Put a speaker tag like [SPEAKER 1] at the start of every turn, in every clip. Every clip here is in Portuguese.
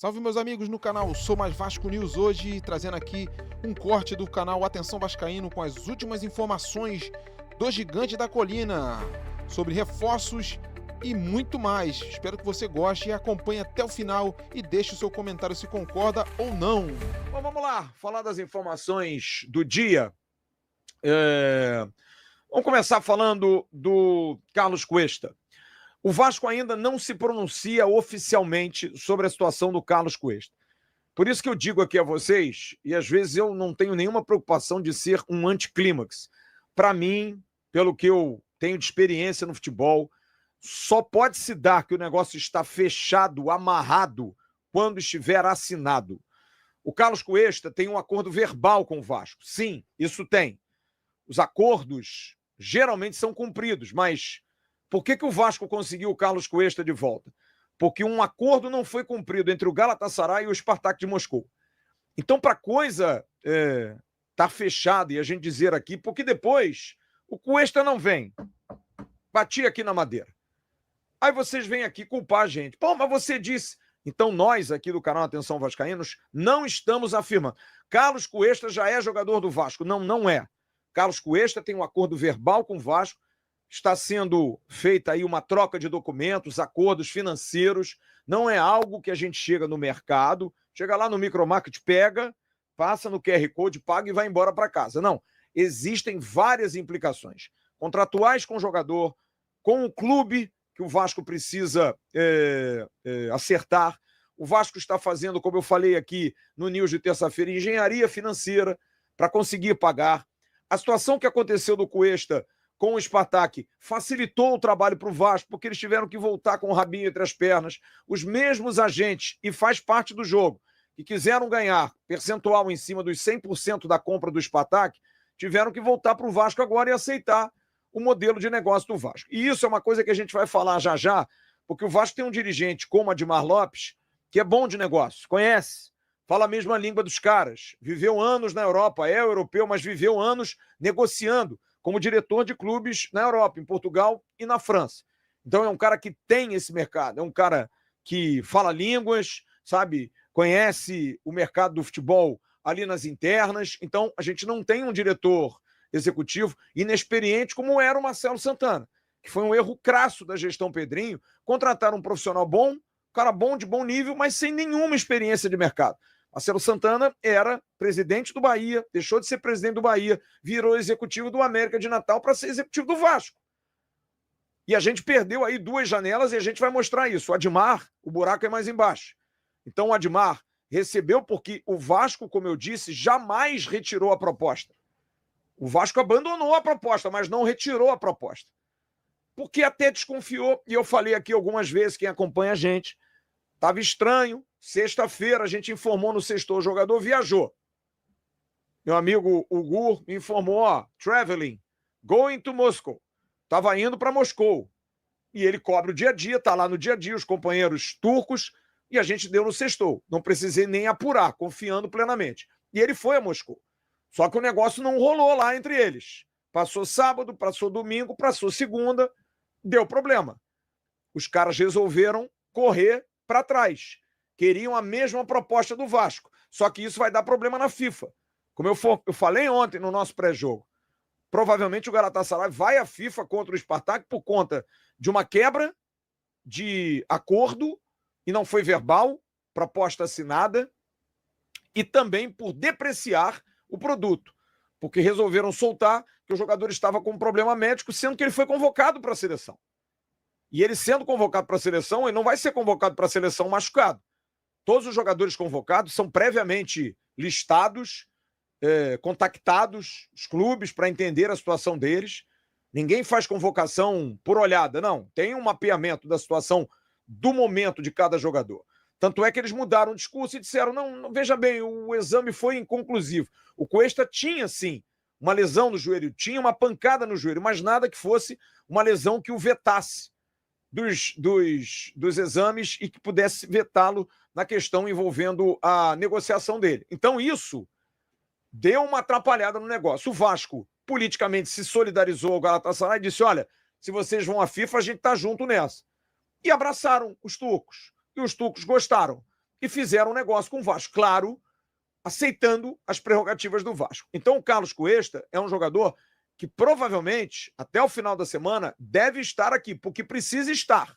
[SPEAKER 1] Salve meus amigos no canal Sou Mais Vasco News, hoje trazendo aqui um corte do canal Atenção Vascaíno com as últimas informações do Gigante da Colina sobre reforços e muito mais. Espero que você goste e acompanhe até o final e deixe o seu comentário se concorda ou não.
[SPEAKER 2] Bom, vamos lá, falar das informações do dia. Vamos começar falando do Carlos Cuesta. O Vasco ainda não se pronuncia oficialmente sobre a situação do Carlos Cuesta. Por isso que eu digo aqui a vocês, e às vezes eu não tenho nenhuma preocupação de ser um anticlímax. Para mim, pelo que eu tenho de experiência no futebol, só pode se dar que o negócio está fechado, amarrado, quando estiver assinado. O Carlos Cuesta tem um acordo verbal com o Vasco. Sim, isso tem. Os acordos geralmente são cumpridos, mas por que o Vasco conseguiu o Carlos Cuesta de volta? Porque um acordo não foi cumprido entre o Galatasaray e o Spartak de Moscou. Então, para a coisa estar fechada e a gente dizer aqui, porque depois o Cuesta não vem. Bati aqui na madeira. Aí vocês vêm aqui culpar a gente. Pô, mas você disse. Então nós aqui do canal Atenção Vascaínos não estamos afirmando. Carlos Cuesta já é jogador do Vasco. Não, não é. Carlos Cuesta tem um acordo verbal com o Vasco. Está sendo feita aí uma troca de documentos, acordos financeiros. Não é algo que a gente chega no mercado, chega lá no micromarket, pega, passa no QR Code, paga e vai embora para casa. Não. Existem várias implicações contratuais com o jogador, com o clube que o Vasco precisa acertar. O Vasco está fazendo, como eu falei aqui no News de terça-feira, engenharia financeira para conseguir pagar. A situação que aconteceu do Cuesta com o Spartak facilitou o trabalho para o Vasco, porque eles tiveram que voltar com o rabinho entre as pernas. Os mesmos agentes, e faz parte do jogo, que quiseram ganhar percentual em cima dos 100% da compra do Spartak, tiveram que voltar para o Vasco agora e aceitar o modelo de negócio do Vasco. E isso é uma coisa que a gente vai falar já já, porque o Vasco tem um dirigente como Admar Lopes, que é bom de negócio, conhece, fala a mesma língua dos caras, viveu anos na Europa, é europeu, mas viveu anos negociando como diretor de clubes na Europa, em Portugal e na França. Então é um cara que tem esse mercado, é um cara que fala línguas, sabe, conhece o mercado do futebol ali nas internas. Então a gente não tem um diretor executivo inexperiente como era o Marcelo Santana, que foi um erro crasso da gestão Pedrinho, contratar um profissional bom, um cara bom, de bom nível, mas sem nenhuma experiência de mercado. Marcelo Santana era presidente do Bahia, deixou de ser presidente do Bahia, virou executivo do América de Natal para ser executivo do Vasco. E a gente perdeu aí 2 janelas e a gente vai mostrar isso. O Admar, o buraco é mais embaixo. Então o Admar recebeu porque o Vasco, como eu disse, jamais retirou a proposta. O Vasco abandonou a proposta, mas não retirou a proposta. Porque até desconfiou, e eu falei aqui algumas vezes, quem acompanha a gente, estava estranho. Sexta-feira a gente informou no Sextou, o jogador viajou. Meu amigo Ugur me informou, traveling, going to Moscow. Estava indo para Moscou. E ele cobra o dia a dia, está lá no dia a dia, os companheiros turcos, e a gente deu no Sextou. Não precisei nem apurar, confiando plenamente. E ele foi a Moscou. Só que o negócio não rolou lá entre eles. Passou sábado, passou domingo, passou segunda, deu problema. Os caras resolveram correr para trás. Queriam a mesma proposta do Vasco. Só que isso vai dar problema na FIFA. Como eu falei ontem no nosso pré-jogo, provavelmente o Galatasaray vai à FIFA contra o Spartak por conta de uma quebra de acordo, e não foi verbal, proposta assinada, e também por depreciar o produto, porque resolveram soltar que o jogador estava com um problema médico, sendo que ele foi convocado para a seleção. E ele sendo convocado para a seleção, ele não vai ser convocado para a seleção machucado. Todos os jogadores convocados são previamente listados, contactados, os clubes, para entender a situação deles. Ninguém faz convocação por olhada, não. Tem um mapeamento da situação do momento de cada jogador. Tanto é que eles mudaram o discurso e disseram, não, veja bem, o exame foi inconclusivo. O Cuesta tinha, sim, uma lesão no joelho, tinha uma pancada no joelho, mas nada que fosse uma lesão que o vetasse dos exames e que pudesse vetá-lo na questão envolvendo a negociação dele. Então isso deu uma atrapalhada no negócio. O Vasco politicamente se solidarizou ao Galatasaray e disse, olha, se vocês vão à FIFA, a gente está junto nessa. E abraçaram os turcos. E os turcos gostaram. e fizeram um negócio com o Vasco, claro, aceitando as prerrogativas do Vasco. Então o Carlos Cuesta é um jogador que provavelmente, até o final da semana, deve estar aqui, porque precisa estar.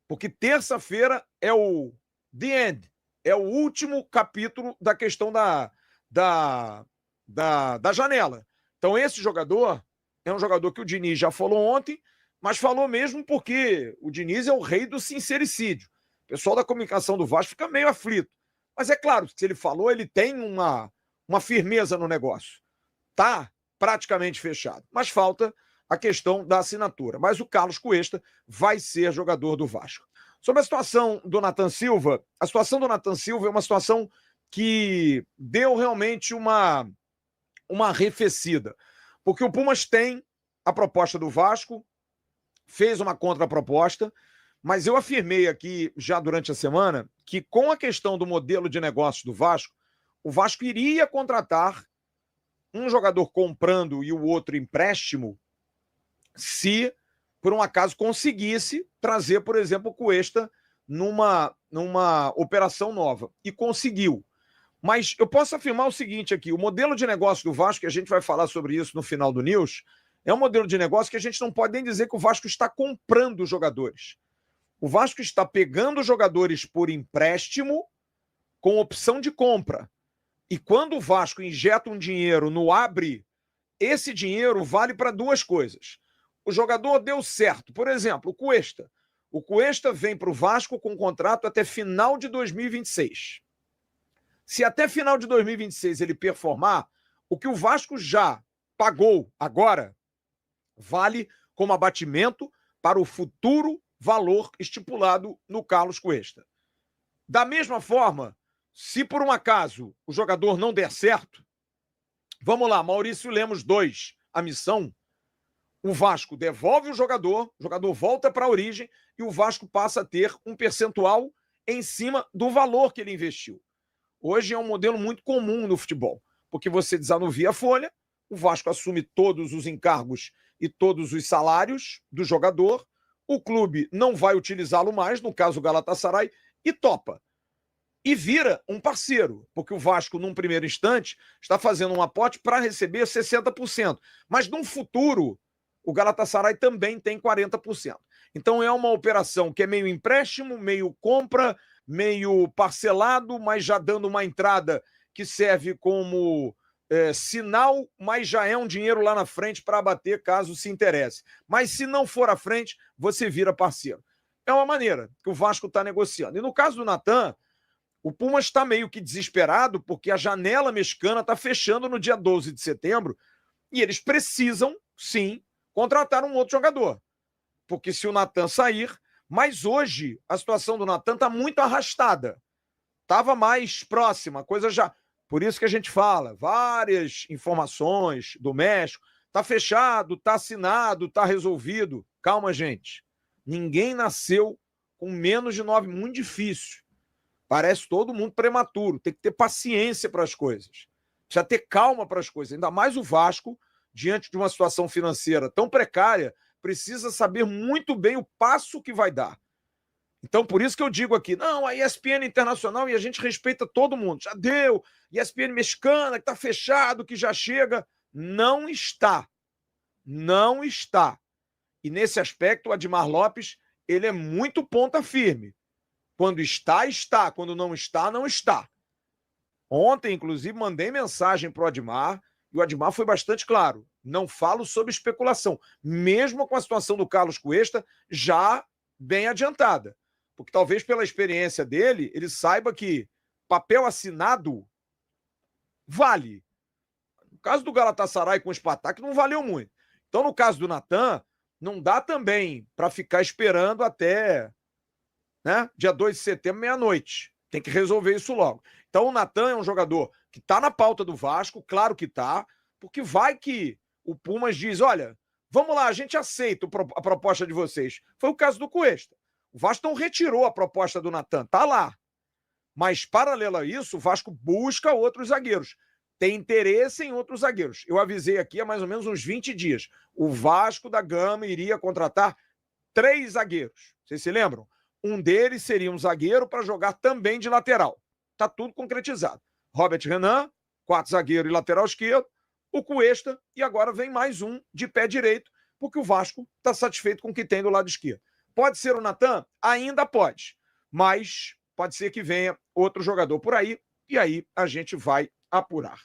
[SPEAKER 2] Porque terça-feira é o the end, é o último capítulo da questão da janela. Então esse jogador é um jogador que o Diniz já falou ontem, mas falou mesmo porque o Diniz é o rei do sincericídio. O pessoal da comunicação do Vasco fica meio aflito. Mas é claro, se ele falou, ele tem uma firmeza no negócio. Tá praticamente fechado. Mas falta a questão da assinatura. Mas o Carlos Cuesta vai ser jogador do Vasco. Sobre a situação do Nathan Silva, a situação do Nathan Silva é uma situação que deu realmente uma arrefecida. Porque o Pumas tem a proposta do Vasco, fez uma contraproposta, mas eu afirmei aqui já durante a semana que com a questão do modelo de negócios do Vasco, o Vasco iria contratar um jogador comprando e o outro empréstimo se, por um acaso, conseguisse trazer, por exemplo, o Cuesta numa operação nova. E conseguiu. Mas eu posso afirmar o seguinte aqui, o modelo de negócio do Vasco, que a gente vai falar sobre isso no final do News, é um modelo de negócio que a gente não pode nem dizer que o Vasco está comprando jogadores. O Vasco está pegando jogadores por empréstimo com opção de compra. E quando o Vasco injeta um dinheiro no Abre, esse dinheiro vale para duas coisas. O jogador deu certo. Por exemplo, o Cuesta. O Cuesta vem para o Vasco com contrato até final de 2026. Se até final de 2026 ele performar, o que o Vasco já pagou agora vale como abatimento para o futuro valor estipulado no Carlos Cuesta. Da mesma forma, se por um acaso o jogador não der certo, vamos lá, Maurício Lemos 2, a missão, o Vasco devolve o jogador volta para a origem e o Vasco passa a ter um percentual em cima do valor que ele investiu. Hoje é um modelo muito comum no futebol, porque você desanuvia a folha, o Vasco assume todos os encargos e todos os salários do jogador, o clube não vai utilizá-lo mais, no caso o Galatasaray, e topa. E vira um parceiro, porque o Vasco, num primeiro instante, está fazendo um aporte para receber 60%. Mas, num futuro, o Galatasaray também tem 40%. Então, é uma operação que é meio empréstimo, meio compra, meio parcelado, mas já dando uma entrada que serve como sinal, mas já é um dinheiro lá na frente para abater caso se interesse. Mas, se não for à frente, você vira parceiro. É uma maneira que o Vasco está negociando. E no caso do Nathan, o Pumas está meio que desesperado porque a janela mexicana está fechando no dia 12 de setembro e eles precisam, sim, contratar um outro jogador. Porque se o Nathan sair... Mas hoje a situação do Nathan está muito arrastada. Estava mais próxima, a coisa já... Por isso que a gente fala, várias informações do México. Está fechado, está assinado, está resolvido. Calma, gente. Ninguém nasceu com menos de 9, muito difícil. Parece todo mundo prematuro. Tem que ter paciência para as coisas. Precisa ter calma para as coisas. Ainda mais o Vasco, diante de uma situação financeira tão precária, precisa saber muito bem o passo que vai dar. Então, por isso que eu digo aqui, não, a ESPN internacional, e a gente respeita todo mundo. Já deu, ESPN mexicana, que está fechado, que já chega. Não está. Não está. E nesse aspecto, o Admar Lopes, ele é muito ponta firme. Quando está, está. Quando não está, não está. Ontem, inclusive, mandei mensagem para o Admar, e o Admar foi bastante claro. Não falo sobre especulação, mesmo com a situação do Carlos Cuesta já bem adiantada. Porque talvez pela experiência dele, ele saiba que papel assinado vale. No caso do Galatasaray com o Spartak não valeu muito. Então, no caso do Nathan, não dá também para ficar esperando até dia 2 de setembro, meia-noite. Tem que resolver isso logo. Então, o Nathan é um jogador que está na pauta do Vasco, claro que está, porque vai que o Pumas diz, olha, vamos lá, a gente aceita a proposta de vocês. Foi o caso do Cuesta. O Vasco não retirou a proposta do Nathan, está lá. Mas, paralelo a isso, o Vasco busca outros zagueiros. Tem interesse em outros zagueiros. Eu avisei aqui há mais ou menos uns 20 dias. O Vasco da Gama iria contratar 3 zagueiros. Vocês se lembram? um deles seria um zagueiro para jogar também de lateral. Tá tudo concretizado. Robert Renan, 4 zagueiro e lateral esquerdo, o Cuesta, e agora vem mais um de pé direito, porque o Vasco está satisfeito com o que tem do lado esquerdo. Pode ser o Natan? Ainda pode, mas pode ser que venha outro jogador por aí, e aí a gente vai apurar.